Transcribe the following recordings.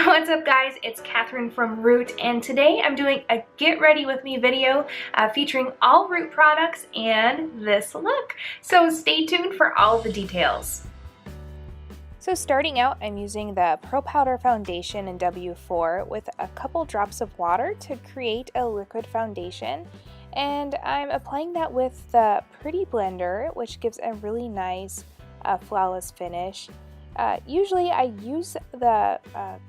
What's up guys, it's Catherine from Root, and today I'm doing a get ready with me video featuring all Root products and this look. So stay tuned for all the details. So starting out, I'm using the Pro Powder Foundation in W4 with a couple drops of water to create a liquid foundation. And I'm applying that with the Pretty Blender, which gives a really nice flawless finish. Usually I use the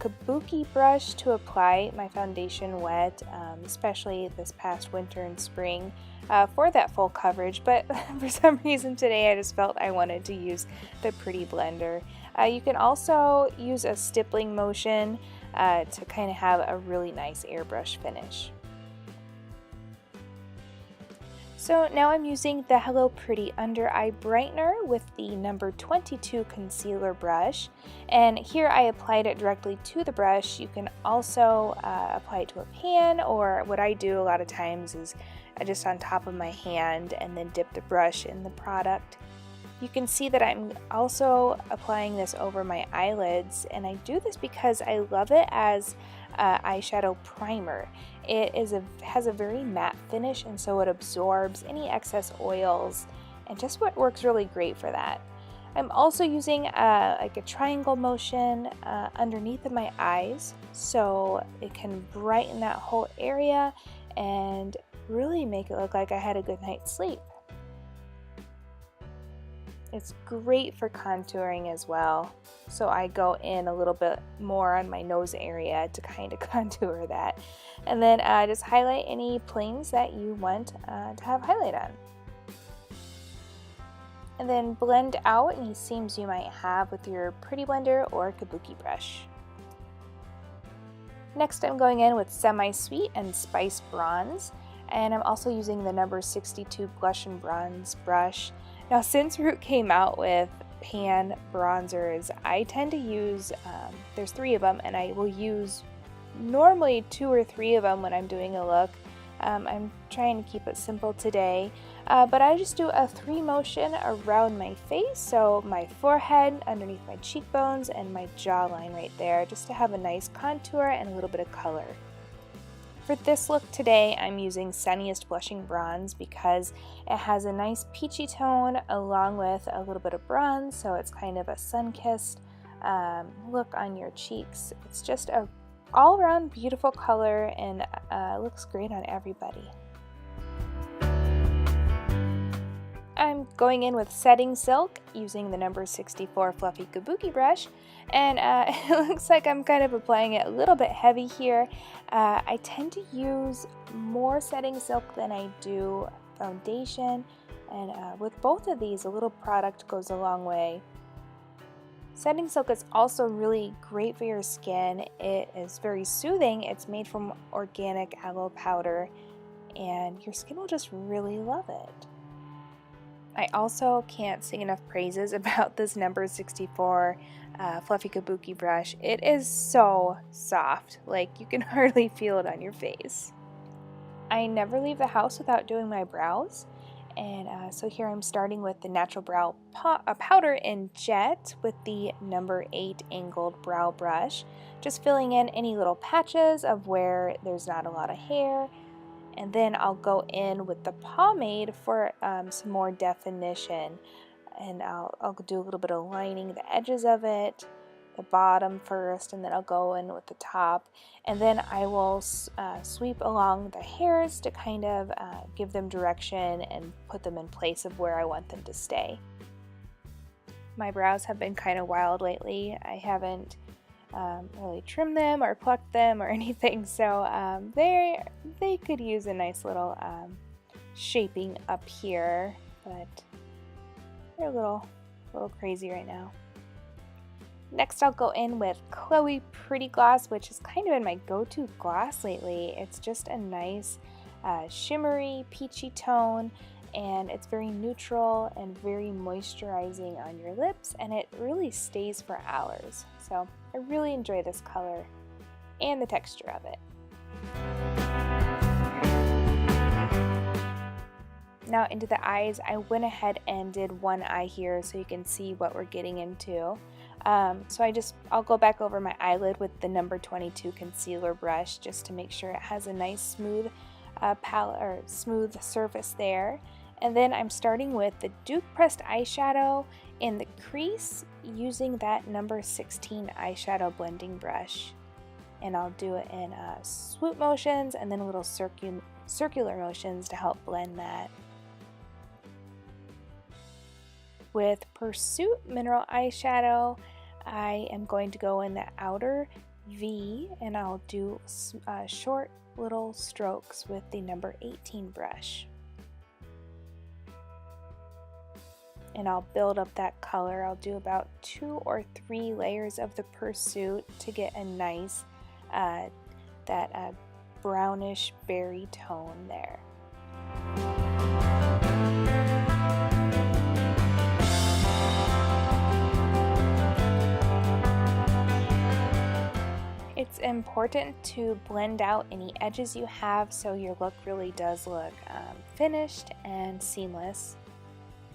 Kabuki brush to apply my foundation wet, especially this past winter and spring for that full coverage, but for some reason today I just felt I wanted to use the Pretty Blender. You can also use a stippling motion to kind of have a really nice airbrush finish. So now I'm using the Hello Pretty Under Eye Brightener with the number 22 concealer brush, and here I applied it directly to the brush. You can also apply it to a pan, or what I do a lot of times is just on top of my hand and then dip the brush in the product. You can see that I'm also applying this over my eyelids, and I do this because I love it as eyeshadow primer. It has a very matte finish, and so it absorbs any excess oils, and just what works really great for that. I'm also using like a triangle motion underneath of my eyes, so it can brighten that whole area and really make it look like I had a good night's sleep. It's great for contouring as well, so I go in a little bit more on my nose area to kind of contour that, and then just highlight any planes that you want to have highlight on, and then blend out any seams you might have with your Pretty Blender or Kabuki brush. Next I'm going in with Semi Sweet and Spice Bronze, and I'm also using the number 62 Blush and Bronze brush. Now, since Root came out with pan bronzers, I tend to use, there's 3 of them, and I will use normally 2 or 3 of them when I'm doing a look. I'm trying to keep it simple today, but I just do a 3 motion around my face, so my forehead, underneath my cheekbones, and my jawline right there, just to have a nice contour and a little bit of color. For this look today, I'm using Sunniest Blushing Bronze because it has a nice peachy tone along with a little bit of bronze, so it's kind of a sun-kissed look on your cheeks. It's just a all-around beautiful color, and looks great on everybody. I'm going in with Setting Silk using the number 64 Fluffy Kabuki brush, and it looks like I'm kind of applying it a little bit heavy here. I tend to use more Setting Silk than I do foundation, and with both of these, a little product goes a long way. Setting Silk is also really great for your skin. It is very soothing. It's made from organic aloe powder, and your skin will just really love it. I also can't sing enough praises about this number 64 Fluffy Kabuki brush. It is so soft, like you can hardly feel it on your face. I never leave the house without doing my brows, and so here I'm starting with the Natural Brow Powder in Jet with the number 8 Angled Brow Brush, just filling in any little patches of where there's not a lot of hair. And then I'll go in with the pomade for some more definition, and I'll do a little bit of lining the edges of it, the bottom first, and then I'll go in with the top, and then I will sweep along the hairs to kind of give them direction and put them in place of where I want them to stay. My brows have been kind of wild lately. I haven't really trim them or pluck them or anything, so they could use a nice little shaping up here, but they're a little crazy right now. Next I'll go in with Chloe Pretty Gloss, which has kind of been my go-to gloss lately. It's just a nice shimmery peachy tone, and it's very neutral and very moisturizing on your lips, and it really stays for hours. So I really enjoy this color and the texture of it. Now into the eyes, I went ahead and did one eye here so you can see what we're getting into. So I'll go back over my eyelid with the number 22 concealer brush just to make sure it has a nice smooth palette or smooth surface there. And then I'm starting with the Duke Pressed eyeshadow in the crease using that number 16 eyeshadow blending brush. And I'll do it in swoop motions and then little circular motions to help blend that. With Pursuit Mineral Eyeshadow, I am going to go in the outer V and I'll do short little strokes with the number 18 brush. And I'll build up that color. I'll do about 2 or 3 layers of the Pursuit to get a nice brownish berry tone there. It's important to blend out any edges you have so your look really does look finished and seamless.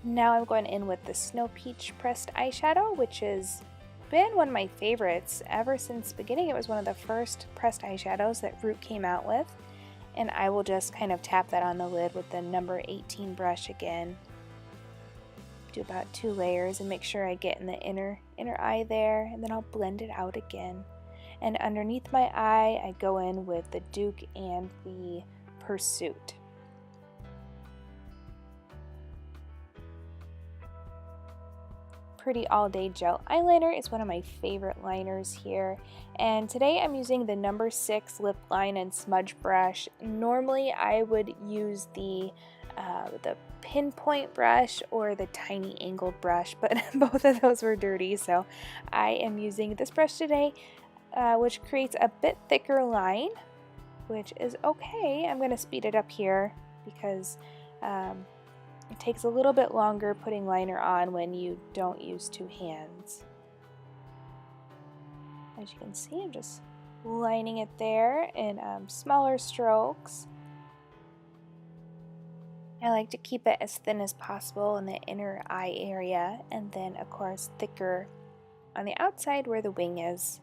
Now I'm going in with the Snow Peach Pressed eyeshadow, which has been one of my favorites ever since the beginning. It was one of the first pressed eyeshadows that Root came out with. And I will just kind of tap that on the lid with the number 18 brush again. Do about 2 layers and make sure I get in the inner eye there, and then I'll blend it out again. And underneath my eye, I go in with the Duke and the Pursuit. Pretty All Day Gel Eyeliner is one of my favorite liners here, and today I'm using the number 6 lip line and smudge brush. Normally I would use the pinpoint brush or the tiny angled brush, but both of those were dirty, so I am using this brush today, which creates a bit thicker line, which is okay. I'm going to speed it up here because it takes a little bit longer putting liner on when you don't use 2 hands. As you can see, I'm just lining it there in smaller strokes. I like to keep it as thin as possible in the inner eye area, and then of course thicker on the outside where the wing is.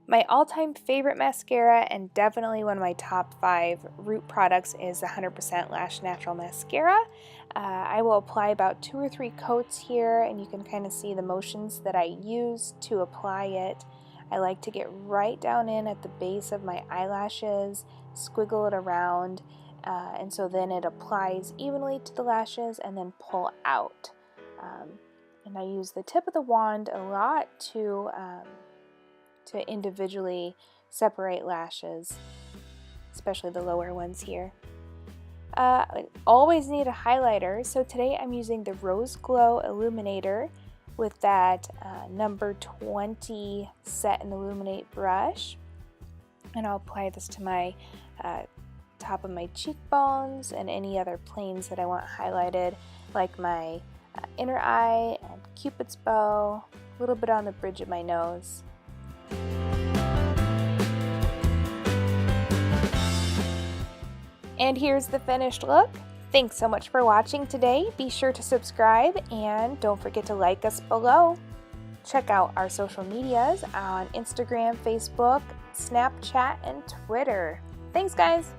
My all-time favorite mascara, and definitely one of my top 5 Root products, is 100% Lash Natural Mascara. I will apply about 2 or 3 coats here, and you can kind of see the motions that I use to apply it. I like to get right down in at the base of my eyelashes, squiggle it around, and so then it applies evenly to the lashes and then pull out. And I use the tip of the wand a lot to individually separate lashes, especially the lower ones here. I always need a highlighter, so today I'm using the Rose Glow Illuminator with that number 20 Set and Illuminate brush, and I'll apply this to my top of my cheekbones and any other planes that I want highlighted, like my inner eye and Cupid's bow, a little bit on the bridge of my nose. And here's the finished look. Thanks so much for watching today. Be sure to subscribe and don't forget to like us below. Check out our social medias on Instagram, Facebook, Snapchat, and Twitter. Thanks, guys!